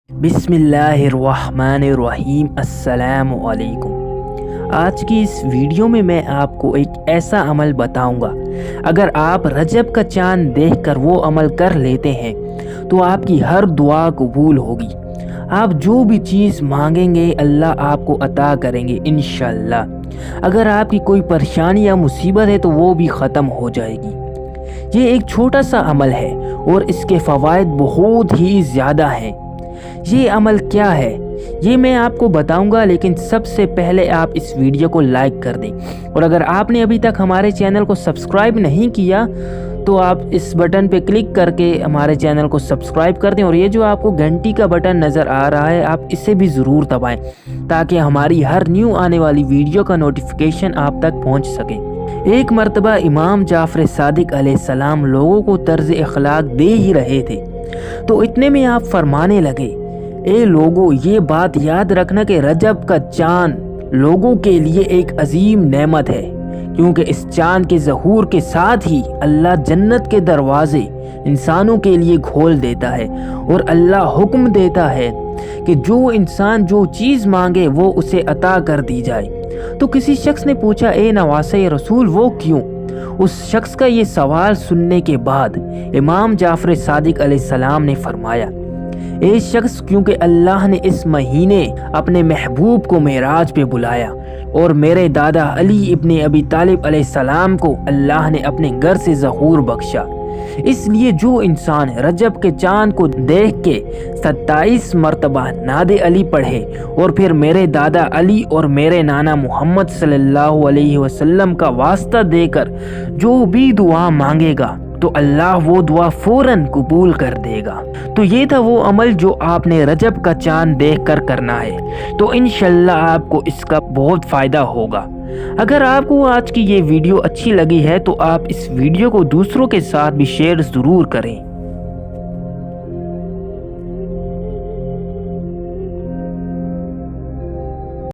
बिस्मिल्लाहिर्रहमानिर्रहीम। अस्सलाम वालेकुम। आज की इस वीडियो में मैं आपको एक ऐसा अमल बताऊंगा, अगर आप रजब का चांद देखकर वो अमल कर लेते हैं तो आपकी हर दुआ कबूल होगी। आप जो भी चीज़ मांगेंगे अल्लाह आपको अता करेंगे इंशाअल्लाह। अगर आपकी कोई परेशानी या मुसीबत है तो वो भी ख़त्म हो जाएगी। ये एक छोटा सा अमल है और इसके फ़वाइद बहुत ही ज़्यादा हैं। ये अमल क्या है ये मैं आपको बताऊंगा, लेकिन सबसे पहले आप इस वीडियो को लाइक कर दें। और अगर आपने अभी तक हमारे चैनल को सब्सक्राइब नहीं किया तो आप इस बटन पे क्लिक करके हमारे चैनल को सब्सक्राइब कर दें। और ये जो आपको घंटी का बटन नज़र आ रहा है आप इसे भी ज़रूर दबाएं ताकि हमारी हर न्यू आने वाली वीडियो का नोटिफिकेशन आप तक पहुँच सके। एक मर्तबा इमाम जाफ़र सादिक अलैहिस्सलाम लोगों को तर्ज अखलाक दे ही रहे थे तो इतने में आप फरमाने लगे, ए लोगों, ये बात याद रखना कि रजब का चांद लोगों के लिए एक अजीम नेमत है, क्योंकि इस चांद के ज़हूर के साथ ही अल्लाह जन्नत के दरवाजे इंसानों के लिए खोल देता है। और अल्लाह हुक्म देता है कि जो इंसान जो चीज़ मांगे वो उसे अता कर दी जाए। तो किसी शख्स ने पूछा, ए नवासे रसूल, वो क्यों? उस शख्स का ये सवाल सुनने के बाद इमाम जाफ़र सादिक अलैहिस्सलाम ने फरमाया, ए शख्स, क्योंकि अल्लाह ने इस महीने अपने महबूब को मेराज पे बुलाया और मेरे दादा अली इब्ने अबी तालिब अलैहिस्सलाम को अल्लाह ने अपने घर से ज़हूर बख्शा। इसलिए जो इंसान रजब के चांद को देख के 27 मरतबा नादे अली पढ़े और फिर मेरे दादा अली और मेरे नाना मोहम्मद सल्लल्लाहु अलैहि वसल्लम का वास्ता देकर जो भी दुआ मांगेगा तो अल्लाह वो दुआ फ़ौरन कबूल कर देगा। तो ये था वो अमल जो आपने रजब का चांद देखकर करना है। तो इंशाअल्लाह आपको इसका बहुत फ़ायदा होगा। अगर आपको आज की ये वीडियो अच्छी लगी है तो आप इस वीडियो को दूसरों के साथ भी शेयर ज़रूर करें।